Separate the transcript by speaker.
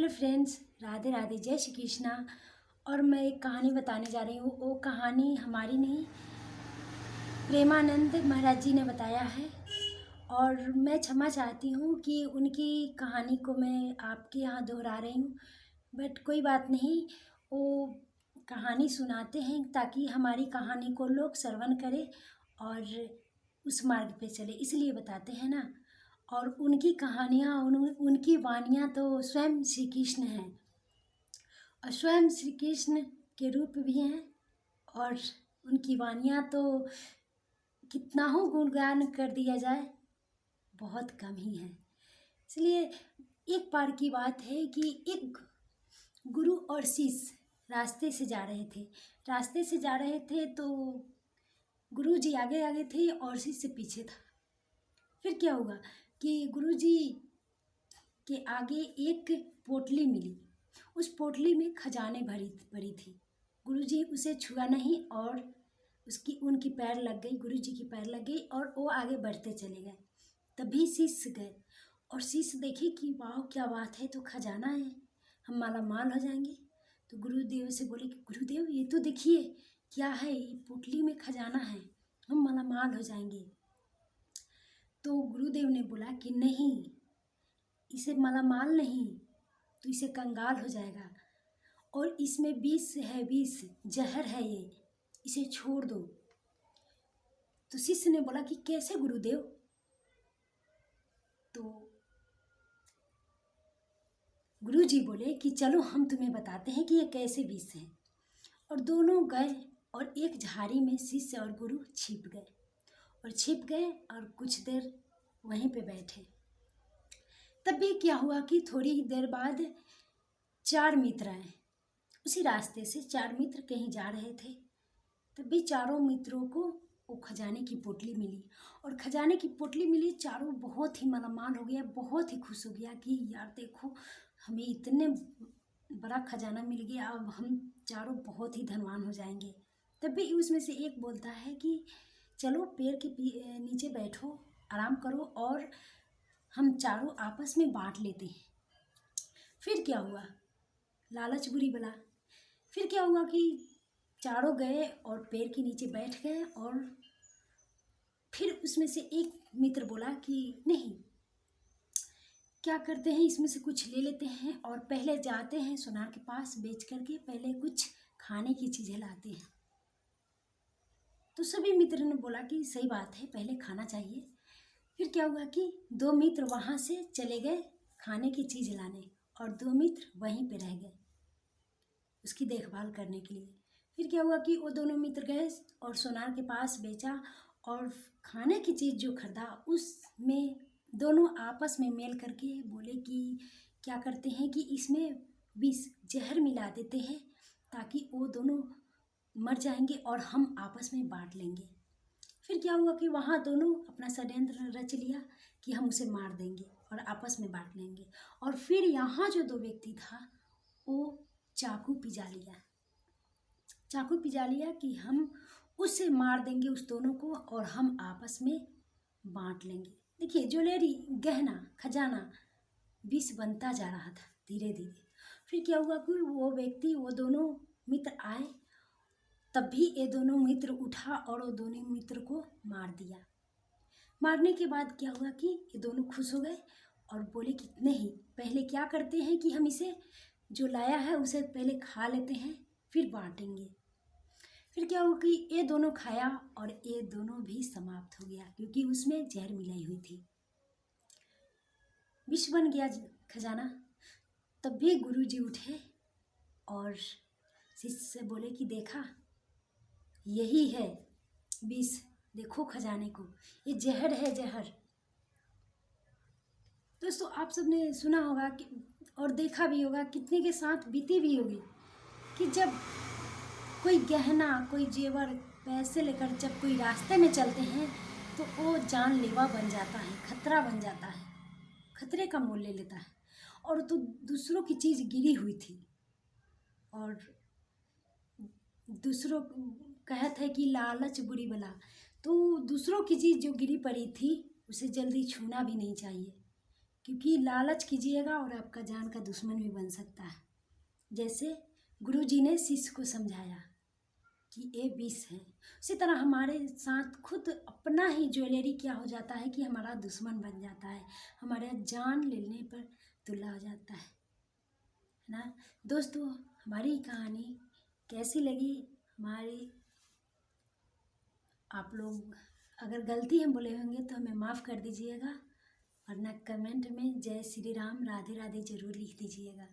Speaker 1: Hello friends, Radhe Radhe, जय श्री कृष्णा। और मैं एक कहानी बताने जा रही हूँ। वो कहानी हमारी नहीं, प्रेमानंद महाराज जी ने बताया है। और मैं क्षमा चाहती हूँ कि उनकी कहानी को मैं आपके यहाँ दोहरा रही हूँ, बट कोई बात नहीं। वो कहानी सुनाते हैं ताकि हमारी कहानी को लोग श्रवण करें और उस मार्ग पे चले, इसलिए बताते हैं ना। और उनकी कहानियाँ, उनकी वाणियाँ तो स्वयं श्री कृष्ण हैं और स्वयं श्री कृष्ण के रूप भी हैं। और उनकी वाणियाँ तो कितना हो गुणगान कर दिया जाए, बहुत कम ही है। इसलिए एक बार की बात है कि एक गुरु और शिष्य रास्ते से जा रहे थे। तो गुरु जी आगे आगे थे और शिष्य पीछे था। फिर क्या हुआ कि गुरु जी के आगे एक पोटली मिली। उस पोटली में खजाने भरी थी। गुरुजी उसे छुआ नहीं और उनकी पैर लग गई, गुरुजी की पैर लग गई और वो आगे बढ़ते चले गए। तभी शिष्य गए और शिष्य देखे कि वाह क्या बात है, तो खजाना है, हम माला माल हो जाएंगे। तो गुरुदेव से बोले कि गुरुदेव ये तो देखिए क्या है, ये पोटली में खजाना है, हम माला माल हो जाएंगे। तो गुरुदेव ने बोला कि नहीं, इसे मालामाल नहीं तो इसे कंगाल हो जाएगा, और इसमें विष है, विष जहर है, ये इसे छोड़ दो। तो शिष्य ने बोला कि कैसे गुरुदेव? तो गुरुजी बोले कि चलो हम तुम्हें बताते हैं कि ये कैसे विष है। और दोनों गए और एक झाड़ी में शिष्य और गुरु छिप गए और कुछ देर वहीं पे बैठे। तब भी क्या हुआ कि थोड़ी देर बाद 4 मित्र आए। उसी रास्ते से 4 मित्र कहीं जा रहे थे। तभी चारों मित्रों को वो खजाने की पोटली मिली। और खजाने की पोटली मिली, चारों बहुत ही मालामाल हो गया, बहुत ही खुश हो गया कि यार देखो, हमें इतने बड़ा खजाना मिल गया, अब हम चारों बहुत ही धनवान हो जाएंगे। तभी उसमें से एक बोलता है कि चलो पेड़ के नीचे बैठो, आराम करो और हम चारों आपस में बांट लेते हैं। फिर क्या हुआ, लालच बुरी बला। फिर क्या हुआ कि चारों गए और पेड़ के नीचे बैठ गए। और फिर उसमें से एक मित्र बोला कि नहीं, क्या करते हैं, इसमें से कुछ ले लेते हैं और पहले जाते हैं सोनार के पास, बेच करके पहले कुछ खाने की चीज़ें लाते हैं। तो सभी मित्र ने बोला कि सही बात है, पहले खाना चाहिए। फिर क्या हुआ कि 2 मित्र वहाँ से चले गए खाने की चीज़ लाने और 2 मित्र वहीं पे रह गए उसकी देखभाल करने के लिए। फिर क्या हुआ कि वो दोनों मित्र गए और सोनार के पास बेचा और खाने की चीज़ जो खरीदा उसमें दोनों आपस में मेल करके बोले कि क्या करते हैं कि इसमें विष जहर मिला देते हैं ताकि वो दोनों मर जाएंगे और हम आपस में बांट लेंगे। फिर क्या हुआ कि वहाँ दोनों अपना षड्यंत्र रच लिया कि हम उसे मार देंगे और आपस में बांट लेंगे। और फिर यहाँ जो 2 व्यक्ति था वो चाकू पिजा लिया कि हम उसे मार देंगे उस दोनों को और हम आपस में बांट लेंगे। देखिए, ज्वेलरी, गहना, खजाना विष बनता जा रहा था धीरे धीरे। फिर क्या हुआ कि वो दोनों मित्र आए। तभी ये दोनों मित्र उठा और वो दोनों मित्र को मार दिया। मारने के बाद क्या हुआ कि ये दोनों खुश हो गए और बोले कि नहीं, पहले क्या करते हैं कि हम इसे जो लाया है उसे पहले खा लेते हैं, फिर बांटेंगे। फिर क्या हुआ कि ये दोनों खाया और ये दोनों भी समाप्त हो गया, क्योंकि उसमें जहर मिलाई हुई थी। विष बन गया खजाना। तब भी गुरुजी उठे और शिष्य से बोले कि देखा, यही है विष, देखो खजाने को, ये जहर है, जहर। दोस्तों, आप सबने सुना होगा कि और देखा भी होगा, कितने के साथ बीती भी होगी कि जब कोई गहना, कोई जेवर, पैसे लेकर जब कोई रास्ते में चलते हैं तो वो जानलेवा बन जाता है, खतरा बन जाता है, खतरे का मोल ले लेता है। और तो दूसरों की चीज़ गिरी हुई थी और दूसरों कहत है कि लालच बुरी बला। तो दूसरों की चीज़ जो गिरी पड़ी थी उसे जल्दी छूना भी नहीं चाहिए, क्योंकि लालच कीजिएगा और आपका जान का दुश्मन भी बन सकता है। जैसे गुरुजी ने शिष्य को समझाया कि ये विष है, उसी तरह हमारे साथ खुद अपना ही ज्वेलरी क्या हो जाता है कि हमारा दुश्मन बन जाता है, हमारे जान लेने पर तुला हो जाता है ना। दोस्तों, हमारी कहानी कैसी लगी हमारी, आप लोग अगर गलती हम बोले होंगे तो हमें माफ़ कर दीजिएगा, वरना कमेंट में जय श्री राम राधे राधे ज़रूर लिख दीजिएगा।